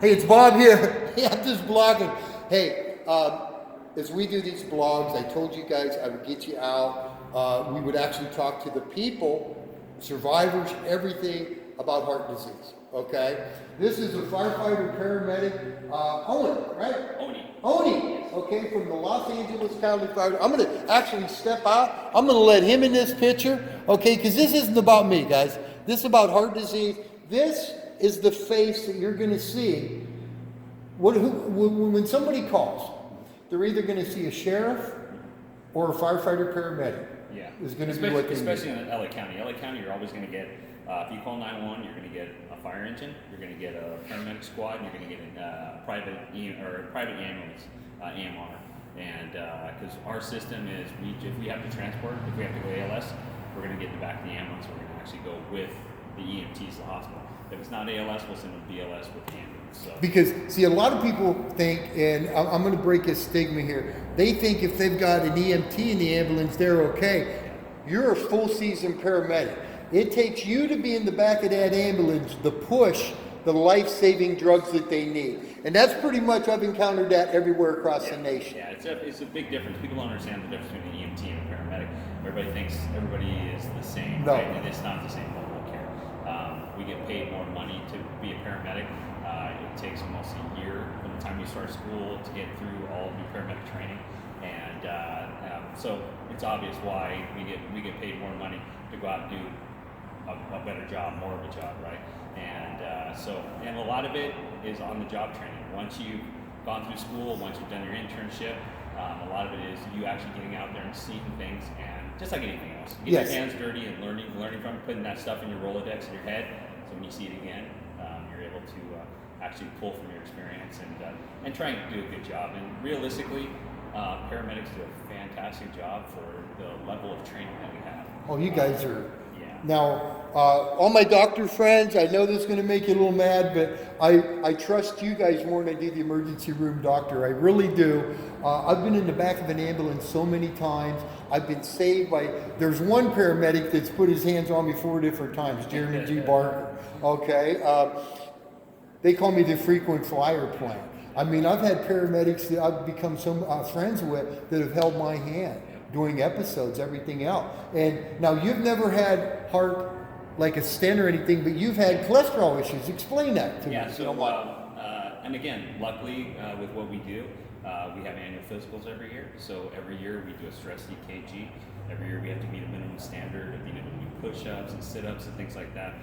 Hey, it's Bob here. Hey, I'm just blogging. Hey, as we do these blogs, I told you guys I would get you out. We would actually talk to the people, survivors, everything about heart disease. Okay? This is a firefighter paramedic, Oney, right? Oney, okay, from the Los Angeles County Fire. I'm going to actually step out. I'm going to let him in this picture, okay, because this isn't about me, guys. This is about heart disease. This is the face that you're going to see. When somebody calls, they're either going to see a sheriff or a firefighter paramedic. Yeah, is going to be what they especially need. in LA County. LA County, you're always going to get, if you call 911, you're going to get a fire engine, you're going to get a paramedic squad, and you're going to get a private ambulance, AMR. And because our system is, if we have to transport, if we have to go ALS, we're going to get in the back of the ambulance. We're going to actually go with the EMTs to the hospital. If it's not ALS, we'll send them BLS with the ambulance. So. Because, see, a lot of people think, and I'm going to break a stigma here, they think if they've got an EMT in the ambulance, they're okay. You're a full season paramedic. It takes you to be in the back of that ambulance to push the life-saving drugs that they need. And that's pretty much, I've encountered that everywhere across the nation. Yeah, it's a big difference. People don't understand the difference between an EMT and a paramedic. Everybody thinks everybody is the same, No. right? And it's not the same level of care. We get paid more money to be a paramedic. It takes almost a year from the time you start school to get through all of your paramedic training, and so it's obvious why we get paid more money to go out and do a better job, more of a job, right? And and a lot of it is on the job training. Once you've gone through school, once you've done your internship, a lot of it is you actually getting out there and seeing things, and just like anything else, get Yes. your hands dirty and learning from it, putting that stuff in your Rolodex in your head. So when you see it again, you're able to actually pull from your experience and try and do a good job. And realistically, paramedics do a fantastic job for the level of training that we have. Oh, you guys are. Yeah. Now, all my doctor friends, I know this is going to make you a little mad, but I trust you guys more than I do the emergency room doctor. I really do. I've been in the back of an ambulance so many times. I've been saved by, there's one paramedic that's put his hands on me 4 different times, Jeremy G. Barker. Okay. They call me the frequent flyer plant. I mean, I've had paramedics that I've become so friends with that have held my hand doing episodes, everything else. And now you've never had heart, like a stent or anything, but you've had cholesterol issues. Explain that to me. Yeah, so, and again, luckily with what we do, we have annual physicals every year. So every year we do a stress EKG. Every year we have to meet a minimum standard of being able to do push-ups and sit-ups and things like that.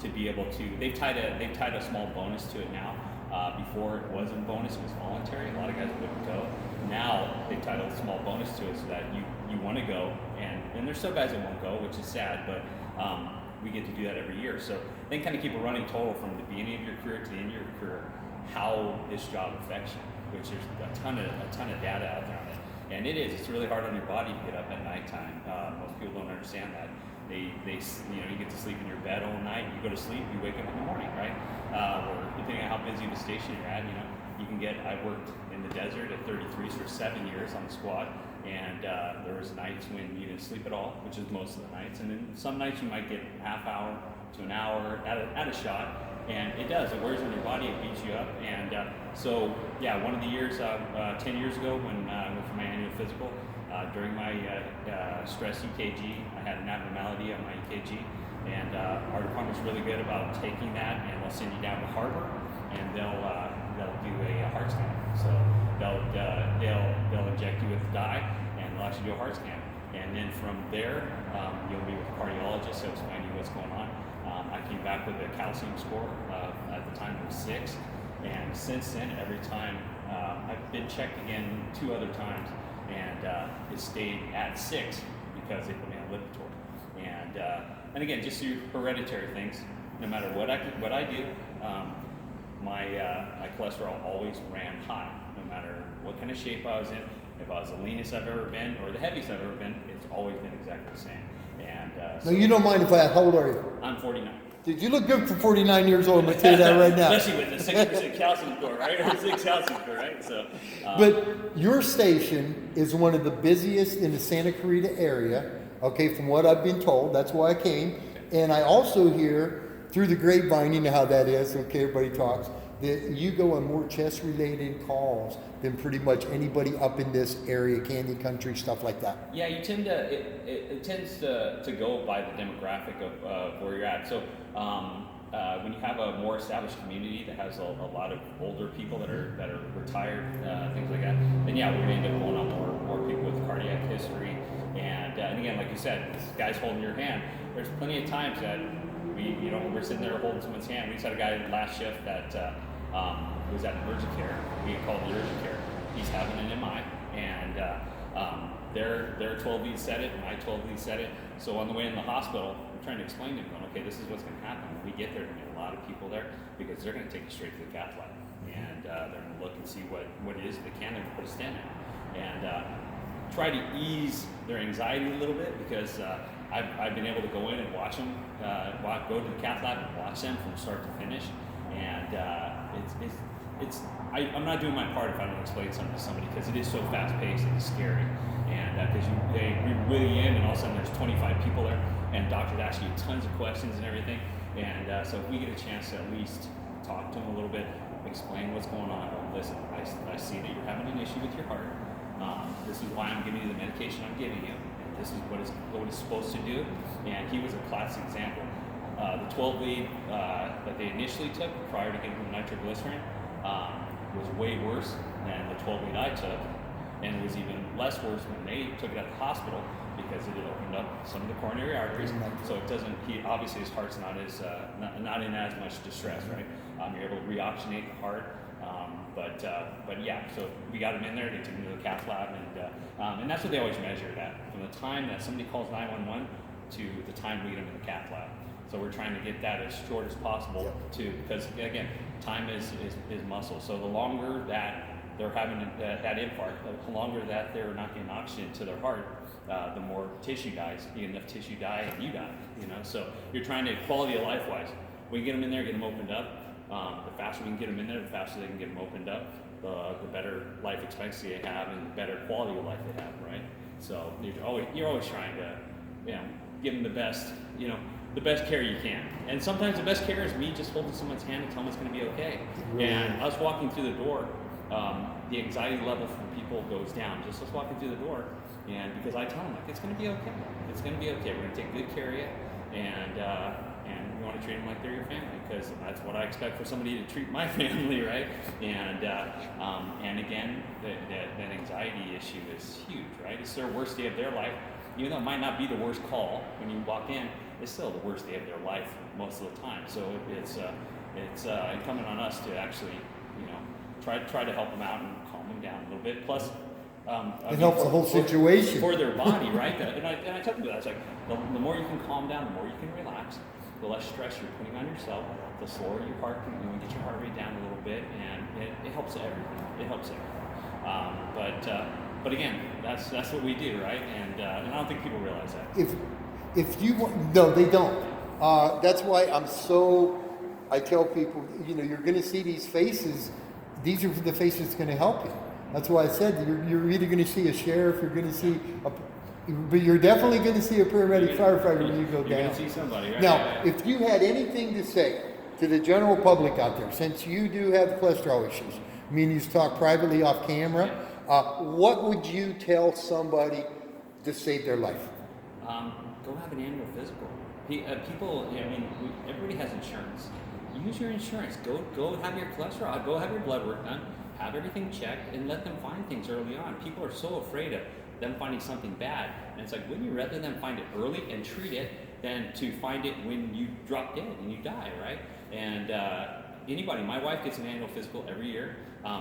To be able to, they've tied a small bonus to it now. Before it wasn't bonus, it was voluntary. A lot of guys wouldn't go. Now they've tied a small bonus to it so that you want to go, and there's still guys that won't go, which is sad, but we get to do that every year. So they kind of keep a running total from the beginning of your career to the end of your career, how this job affects you, which there's a ton of data out there on it. And it's really hard on your body to get up at nighttime. Most people don't understand that. They you get to sleep in your bed all night, you go to sleep, you wake up in the morning, right? Or depending on how busy the station you're at, you can get, I worked in the desert at 33 for 7 years on the squad, and there was nights when you didn't sleep at all, which is most of the nights, and then some nights you might get half hour to an hour at a shot, and it does, it wears on your body, it beats you up, and so yeah, one of the years, 10 years ago when I went for my annual physical, during my stress EKG, I had an abnormality on my EKG, and our department's really good about taking that, and they'll send you down to Harbor, and they'll do a heart scan. So they'll inject you with the dye, and they'll actually do a heart scan. And then from there, you'll be with a cardiologist, so explain to you what's going on. I came back with a calcium score at the time it was 6, and since then, every time I've been checked again 2 other times, and it stayed at 6 because they put me on Lipitor. And again, just through hereditary things, no matter what I do, my cholesterol always ran high, no matter what kind of shape I was in. If I was the leanest I've ever been or the heaviest I've ever been, it's always been exactly the same. And Now, you don't mind if I ask, how old are you? I'm 49. Did you look good for 49 years old? I'm going to tell you that right now. Especially with the 6% calcium score, right? Or 6 calcium score, right? So, But your station is one of the busiest in the Santa Clarita area, okay, from what I've been told. That's why I came. And I also hear through the grapevine, you know how that is, okay, everybody talks, that you go on more chest-related calls than pretty much anybody up in this area, Canyon Country, stuff like that. Yeah, you tend to it tends to go by the demographic of where you're at. So when you have a more established community that has a lot of older people that are retired, things like that, then yeah, we're going to end up pulling on more people with cardiac history. And again, like you said, this guy's holding your hand. There's plenty of times that we're sitting there holding someone's hand. We just had a guy last shift that was at emergent care. We called the urgent care. He's having an MI, and their 12 lead said it, my 12 lead said it. So on the way in the hospital, we're trying to explain to him, okay, this is what's going to happen. When we get there, there's going to be a lot of people there because they're going to take you straight to the cath lab, and they're going to look and see what it is they can. They're going to put a stent in, and try to ease their anxiety a little bit because I've been able to go in and watch them, go to the cath lab and watch them from start to finish, and I'm not doing my part if I don't explain something to somebody because it is so fast paced and it's scary, and because we really in and all of a sudden there's 25 people there and doctors ask you tons of questions and everything, and so if we get a chance to at least talk to them a little bit, explain what's going on. Listen, I see that you're having an issue with your heart. This is why I'm giving you the medication I'm giving you. And this is what it's supposed to do. And he was a classic example. The 12 lead that they initially took prior to getting the nitroglycerin was way worse than the 12 lead I took, and it was even less worse when they took it at the hospital because it had opened up some of the coronary arteries. So it doesn't. Obviously his heart's not not in as much distress, right? You're able to reoxygenate the heart. But yeah, so we got him in there. They took him to the cath lab, and that's what they always measure it at, from the time that somebody calls 911 to the time we get them in the cath lab. So we're trying to get that as short as possible too, because again, time is muscle. So the longer that they're having that infarct, the longer that they're not getting oxygen to their heart, the more tissue dies. You get enough tissue die, and you die. So you're trying to quality of life wise. We get them in there, get them opened up. The faster we can get them in there, the faster they can get them opened up, the better life expectancy they have and the better quality of life they have, right? So you're always trying to, give them the best care you can. And sometimes the best care is me just holding someone's hand and telling them it's going to be okay. Really? And us walking through the door, the anxiety level for people goes down. Just us walking through the door, and because I tell them, like, it's going to be okay. It's going to be okay. We're going to take good care of you, and we want to treat them like they're your family, because that's what I expect for somebody to treat my family, right? And again, that anxiety issue is huge, right? It's their worst day of their life. Even though it might not be the worst call when you walk in, it's still the worst day of their life most of the time. So it's incumbent on us to actually, try to help them out and calm them down a little bit. Plus, it helps the whole situation for their body, right? And I tell people that it's like the more you can calm down, the more you can relax, the less stress you're putting on yourself, the slower your heart can, get your heart rate down a little bit, and it helps everything. It helps everything. But again, that's what we do, right? And I don't think people realize that. If you want, no, they don't. That's why I tell people, you're going to see these faces. These are the faces that's going to help you. That's why I said you're either going to see a sheriff, you're going to see but you're definitely going to see a paramedic firefighter when you go down. You're going to see somebody, right? Now, if you had anything to say to the general public out there, since you do have cholesterol issues, I mean, you talk privately off camera, what would you tell somebody to save their life? Go have an annual physical. People, everybody has insurance. Use your insurance. Go have your cholesterol. Go have your blood work done. Have everything checked, and let them find things early on. People are so afraid of them finding something bad, and it's like, wouldn't you rather them find it early and treat it than to find it when you drop dead and you die, right? And my wife gets an annual physical every year.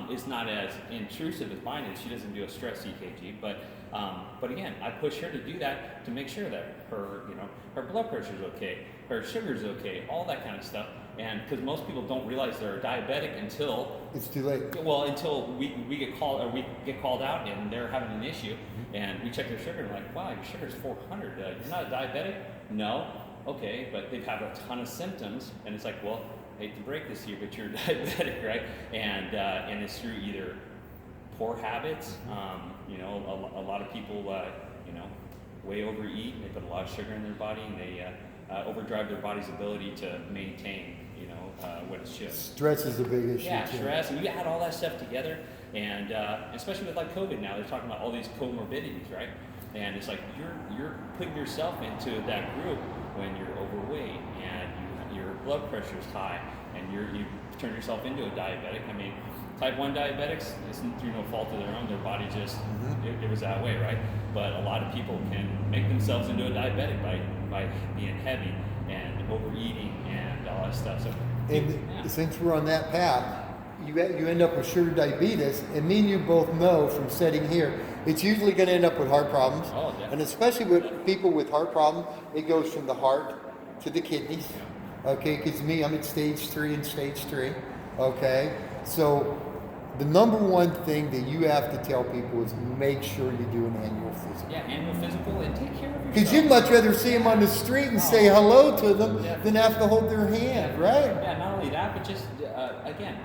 It's not as intrusive as mine is. She doesn't do a stress EKG, but again, I push her to do that to make sure that her blood pressure is okay, her sugar is okay, all that kind of stuff. And because most people don't realize they're diabetic until it's too late. Well, until we get called, or we get called out and they're having an issue, and we check their sugar and we're like, wow, your sugar's 400. You're not a diabetic? No. Okay, but they've had a ton of symptoms, and it's like, well, hate to break this to you, but you're diabetic, right? And it's through either poor habits. A lot of people, way overeat, and they put a lot of sugar in their body, and they overdrive their body's ability to maintain, what it should. Stress is a big issue. Yeah, too. stress, and you add all that stuff together, and especially with like COVID now, they're talking about all these comorbidities, right? And it's like you're putting yourself into that group when you're overweight and your blood pressure is high, and you turn yourself into a diabetic. I mean, type 1 diabetics, it's through no fault of their own, their body just, it was that way, right? But a lot of people can make themselves into a diabetic by being heavy and overeating and all that stuff. So, And since we're on that path, you end up with sugar diabetes, and me and you both know from sitting here, it's usually going to end up with heart problems. Oh, definitely. And especially with people with heart problems, it goes from the heart to the kidneys. Okay, because me, I'm at stage 3 and stage 3. Okay, so the number one thing that you have to tell people is make sure you do an annual physical. yeah, annual physical and take care of yourself. Because you'd much rather see them on the street and say hello to them than have to hold their hand, right? Yeah, not only that, but just, again,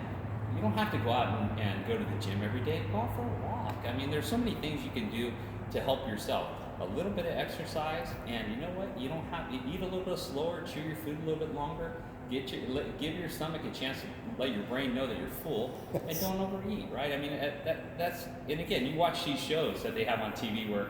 you don't have to go out and go to the gym every day. Go out for a walk. I mean, there's so many things you can do to help yourself. A little bit of exercise, and you know what? You don't have to eat a little bit slower, chew your food a little bit longer, give your stomach a chance to let your brain know that you're full, and don't overeat, right? I mean, that's, and again, you watch these shows that they have on TV where,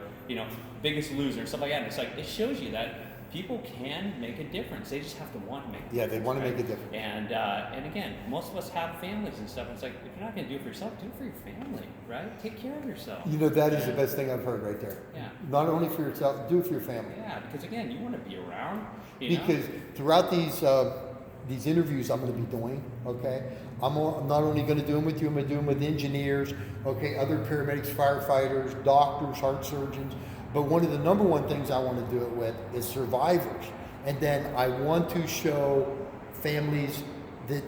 Biggest Loser and stuff like that, and it's like, it shows you that people can make a difference. They just have to want to make a difference. Yeah, they want to right? make a difference. And again, most of us have families and stuff. And it's like, if you're not going to do it for yourself, do it for your family, right? Take care of yourself. That is the best thing I've heard right there. Yeah. Not only for yourself, do it for your family. Yeah, because again, you want to be around. Because throughout these interviews I'm going to be doing, okay, I'm not only going to do them with you, I'm going to do them with engineers, okay, other paramedics, firefighters, doctors, heart surgeons. But one of the number one things I want to do it with is survivors. And then I want to show families that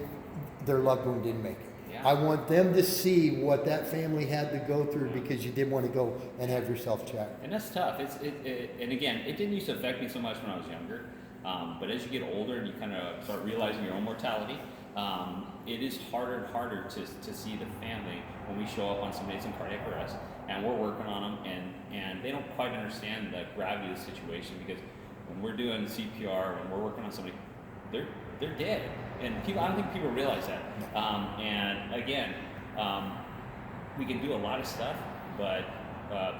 their loved one didn't make it. Yeah. I want them to see what that family had to go through because you didn't want to go and have yourself checked. And that's tough. And again, it didn't used to affect me so much when I was younger. But as you get older and you kind of start realizing your own mortality, it is harder and harder to see the family when we show up on somebody's in cardiac arrest and we're working on them and they don't quite understand the gravity of the situation, because when we're doing CPR and we're working on somebody, they're dead. And I don't think people realize that. And again, we can do a lot of stuff, but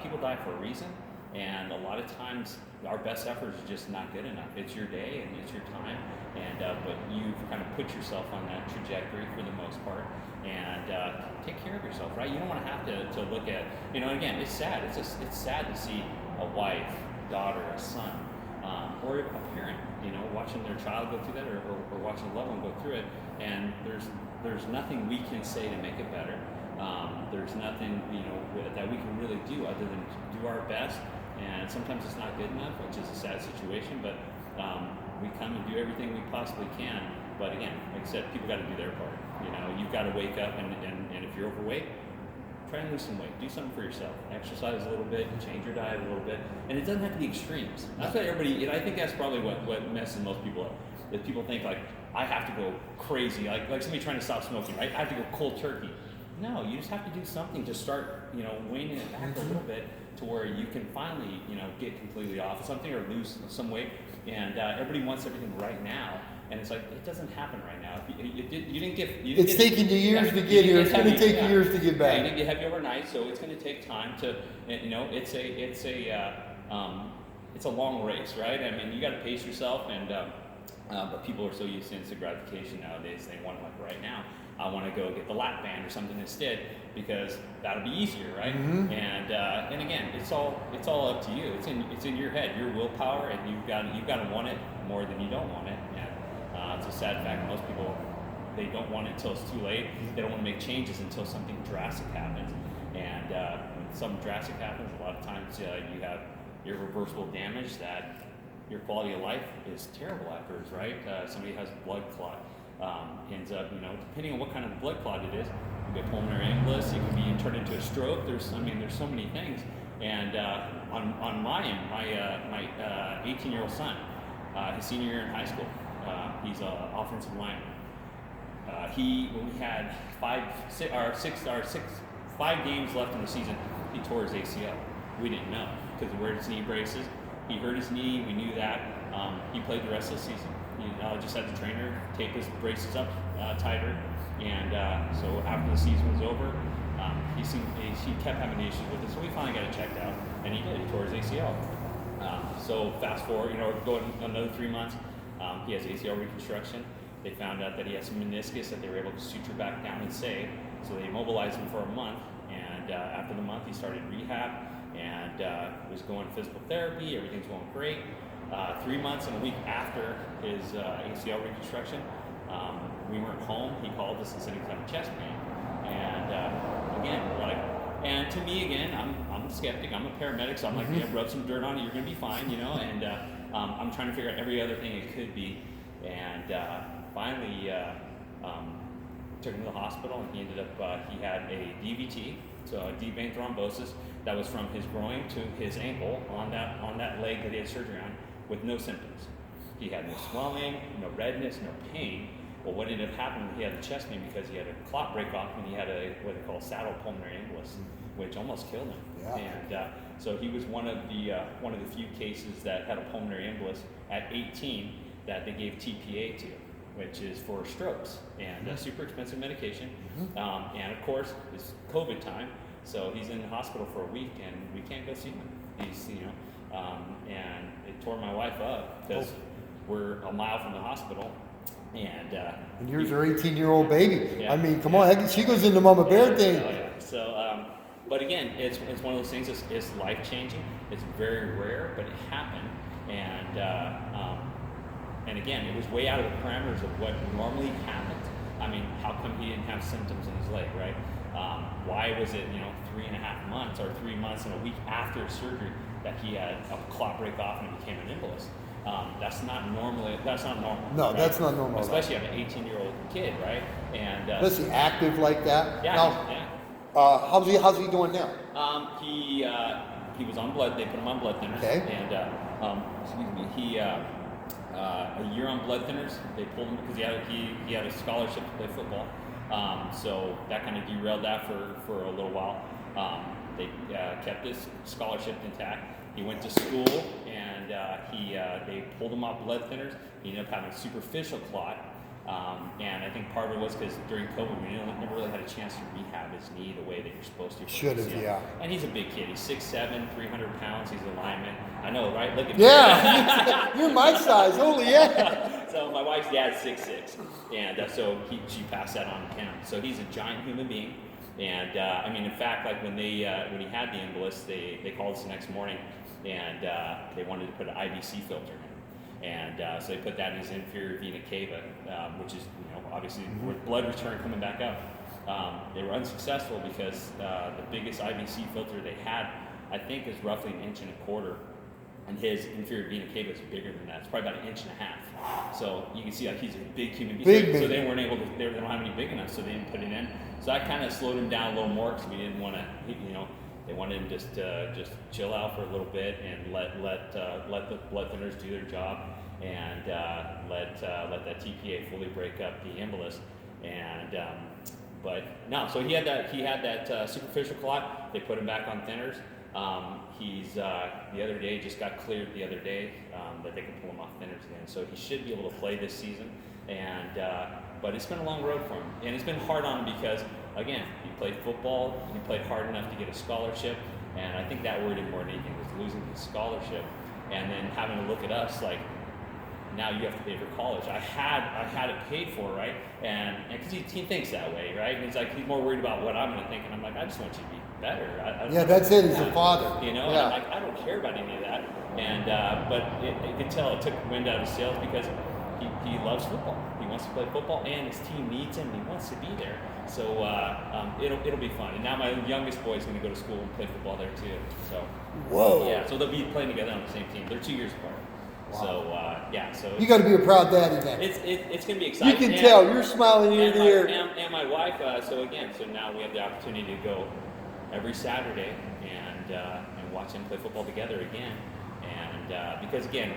people die for a reason. And a lot of times our best effort is just not good enough. It's your day and it's your time, and but you've kind of put yourself on that trajectory for the most part, and take care of yourself, right? You don't want to have to look at, again, it's sad. It's sad to see a wife, daughter, a son, or a parent, watching their child go through that, or watching a loved one go through it, and there's nothing we can say to make it better. There's nothing, that we can really do other than do our best. And sometimes it's not good enough, which is a sad situation, but we come and do everything we possibly can. But again, like I said, people got to do their part. You've got to wake up, and if you're overweight, try and lose some weight. Do something for yourself. Exercise a little bit, change your diet a little bit. And it doesn't have to be extremes. That's what everybody, I think that's probably what messes most people up. That people think, like, I have to go crazy, like somebody trying to stop smoking, right? I have to go cold turkey. No, you just have to do something to start, waning it back a little bit to where you can finally, get completely off of something or lose some weight. And everybody wants everything right now, and it's like, it doesn't happen right now. You didn't get. It's taking you years to get here. It's going to take you years to get back. You didn't get heavy overnight, so it's going to take time to. It's a long race, right? I mean, you got to pace yourself, and but people are so used to instant gratification nowadays. They want it like right now. I want to go get the lap band or something instead, because that'll be easier, right? Mm-hmm. And again, it's all up to you. It's in your head, your willpower, and you've got to want it more than you don't want it. And it's a sad fact. Most people, they don't want it until it's too late. They don't want to make changes until something drastic happens. And when something drastic happens, a lot of times you have irreversible damage that your quality of life is terrible afterwards, right? Somebody has blood clot. Ends up, depending on what kind of blood clot it is, you get pulmonary embolus, it can be turned into a stroke. There's so many things. And on my end, my 18-year-old son, his senior year in high school, he's an offensive lineman. When we had 5 games left in the season, he tore his ACL. We didn't know because he wore his knee braces. He hurt his knee. We knew that. He played the rest of the season. Just had the trainer tape his braces up. tighter. And so after the season was over, he kept having issues with it. So we finally got it checked out, and he did. He tore his ACL. So fast forward, going another 3 months, he has ACL reconstruction. They found out that he has some meniscus that they were able to suture back down and save. So they immobilized him for a month, and after the month, he started rehab and was going to physical therapy. Everything's going great. 3 months and a week after his ACL reconstruction, we weren't home. He called us and said he was having chest pain. And again, we're like, and to me, again, I'm a skeptic. I'm a paramedic, so I'm like, yeah, rub some dirt on it, you're going to be fine, And I'm trying to figure out every other thing it could be. And finally, took him to the hospital, and he ended up, he had a DVT, so a deep vein thrombosis, that was from his groin to his ankle on that leg that he had surgery on, with no symptoms. He had no swelling, no redness, no pain. Well, what ended up happening, he had the chest pain because he had a clot break off, and he had what they call saddle pulmonary embolus, which almost killed him. Yeah. And so he was one of the few cases that had a pulmonary embolus at 18 that they gave TPA to, which is for strokes, and super expensive medication. And of course, it's COVID time, so he's in the hospital for a week, and we can't go see him. He's, and it tore my wife up because we're a mile from the hospital. And yours are 18-year-old baby. Yeah, I mean, come on, she goes into Mama Bear thing. Yeah. So, but again, it's one of those things. It's life changing. It's very rare, but it happened. And again, it was way out of the parameters of what normally happens. I mean, how come he didn't have symptoms in his leg, right? Why was it 3.5 months or 3 months and a week after surgery that he had a clot break off and it became an embolus? That's not normal. No, right? that's not normal. Especially on an 18-year-old kid, right? And is he active like that? Yeah. Now, yeah. how's he doing now? He was on blood. They put him on blood thinners. Okay. And excuse me. He a year on blood thinners. They pulled him because he had a scholarship to play football. So that kind of derailed that for a little while. They kept his scholarship intact. He went to school, and they pulled him off blood thinners. He ended up having a superficial clot, and I think part of it was because during COVID, we never really had a chance to rehab his knee the way that you're supposed to. Should have, yeah. And he's a big kid. He's 6'7", 300 pounds. He's a lineman. I know, right? Look at me. Yeah, you're my size. Holy yeah. So my wife's dad's 6'6", and so she passed that on to him. So he's a giant human being. And I mean, in fact, like when he had the embolus, they called us the next morning, and they wanted to put an IVC filter in, and so they put that in his inferior vena cava, which is obviously with blood return coming back up. They were unsuccessful because the biggest IVC filter they had, I think, is roughly 1.25 inches, and his inferior vena cava is bigger than that. It's probably about 1.5 inches. So you can see like he's a big human being. So they weren't able to. They don't have any big enough, so they didn't put it in. So that kind of slowed him down a little more because we didn't want to. They wanted him just chill out for a little bit and let the blood thinners do their job, and let that TPA fully break up the embolus. And but no, so he had that superficial clot. They put him back on thinners. He's the other day just got cleared the other day that they can pull him off thinners again. So he should be able to play this season. And but it's been a long road for him, and it's been hard on him because again, he played football. He played hard enough to get a scholarship, and I think that worried him more than anything was losing his scholarship, and then having to look at us like, now you have to pay for college. I had it paid for, right? And because he thinks that way, right? And he's like, he's more worried about what I'm going to think, and I'm like, I just want you to be better. Yeah, that's it. He's a father. Yeah. And I'm like, I don't care about any of that. And but you can tell it took wind out of his sails because he loves football. He wants to play football, and his team needs him. He wants to be there. So it'll be fun. And now my youngest boy is going to go to school and play football there too. So whoa. Yeah. So they'll be playing together on the same team. They're 2 years apart. Wow. So so you got to be a proud daddy then. It's going to be exciting. You can tell you're smiling ear to ear. And my wife. So now we have the opportunity to go every Saturday and watch them play football together again. And because again,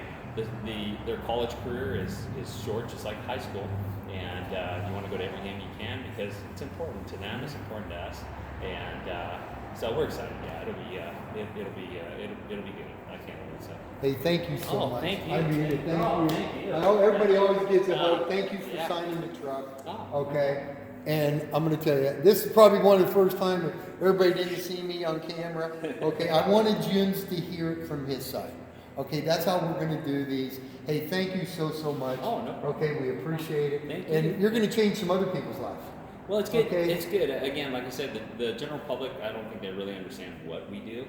their college career is short, just like high school, and you want to go to every game you can because it's important to them. It's important to us, and so we're excited. Yeah, it'll be good. I can't wait. So. Hey, thank you so much. Thank you. I mean it. Oh, Thank you. thank you. I know everybody always gets a hug. Thank you for Yeah. signing the truck. Oh. Okay. And I'm going to tell you, this is probably one of the first times that everybody didn't see me on camera. Okay. I wanted Jens to hear it from his side. Okay. That's how we're going to do these. Hey, thank you so much. Oh, no problem. Okay. We appreciate it. Thank you. And you're going to change some other people's lives. Well, it's good. Okay. It's good. Again, like I said, the general public, I don't think they really understand what we do.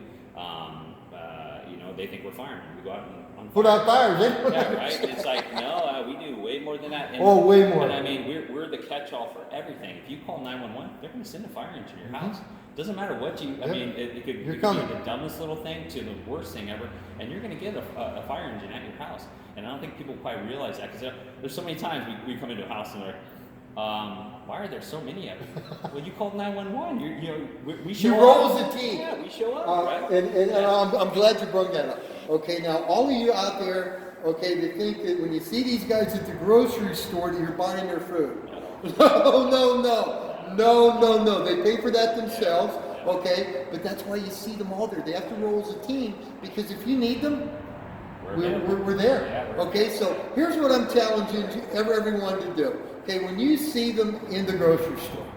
You know, they think we're firemen. We go out and on Put out fires. Yeah, right. It's like no, we do way more than that. And, Way more. And I mean, we're the catch-all for everything. If you call 911, they're going to send a fire engine to your house. Doesn't matter what you. I mean, it could be the dumbest little thing to the worst thing ever, and you're going to get a fire engine at your house. And I don't think people quite realize that because there's so many times we come into a house and they're like, why are there so many of them? Well, you called 911. You know, we show up. You roll as a team. Yeah, we show up, right? And I'm glad you brought that up. Okay, now all of you out there, okay, that think that when you see these guys at the grocery store that you're buying their food. No. They pay for that themselves, okay? But that's why you see them all there. They have to roll as a team because if you need them, we're there. Yeah, Okay, so here's what I'm challenging everyone to do. Okay, when you see them in the grocery store,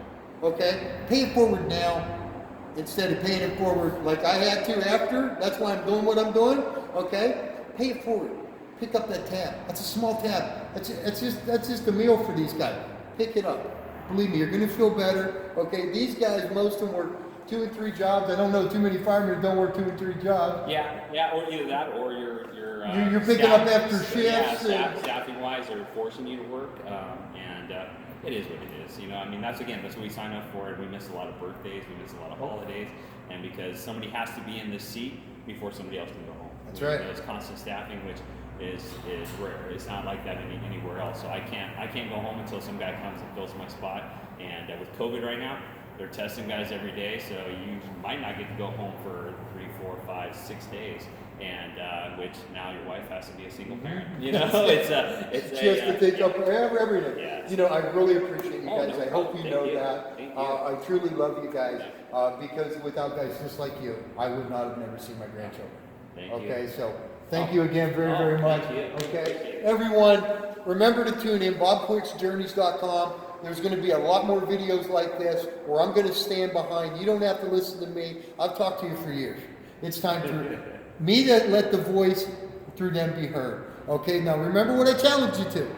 okay, pay it forward now instead of paying it forward like I had to after. That's why I'm doing what I'm doing. Okay, pay it forward. Pick up that tab. That's a small tab. That's just a meal for these guys. Pick it up. Believe me, you're going to feel better. Okay, these guys, most of them work 2 and 3 jobs. I don't know too many firemen don't work 2 and 3 jobs. Yeah, or either that or you're picking up after shifts. Staffing wise, they're forcing you to work, and it is what it is. You know, I mean, that's what we sign up for. And we miss a lot of birthdays, we miss a lot of holidays, and because somebody has to be in this seat before somebody else can go home. That's right. It's constant staffing, which is rare. It's not like that anywhere else. So I can't go home until some guy comes and fills my spot. And with COVID right now, they're testing guys every day, so you might not get to go home for 3, 4, 5, 6 days. And which now your wife has to be a single parent. You know, it's she has to take up every day. Yeah, you know, I really appreciate you guys. No I hope you know that. Thank you. I truly love you guys because without guys just like you, I would not have never seen my grandchildren. Thank you. Okay, so thank you again very much. Thank you. Okay, everyone, remember to tune in bobquicksjourneys.com. There's going to be a lot more videos like this where I'm going to stand behind. You don't have to listen to me. I've talked to you for years. It's time for me to let the voice through them be heard. Okay, now remember what I challenged you to.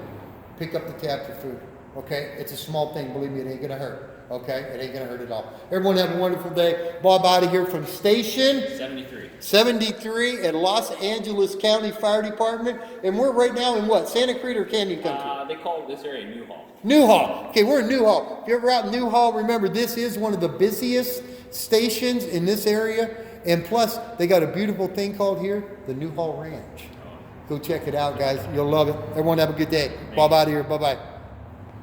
Pick up the tab for food. Okay, it's a small thing. Believe me, it ain't going to hurt. Okay, it ain't going to hurt at all. Everyone have a wonderful day. Bob out of here from Station 73 at Los Angeles County Fire Department. And we're right now in what? Santa Cruz or Canyon Country? They call this area Newhall. Newhall. Okay, we're in Newhall. If you're ever out in Newhall, remember this is one of the busiest stations in this area. And plus, they got a beautiful thing called here, the Newhall Ranch. Go check it out, guys. You'll love it. Everyone have a good day. Bob out of here. Bye-bye.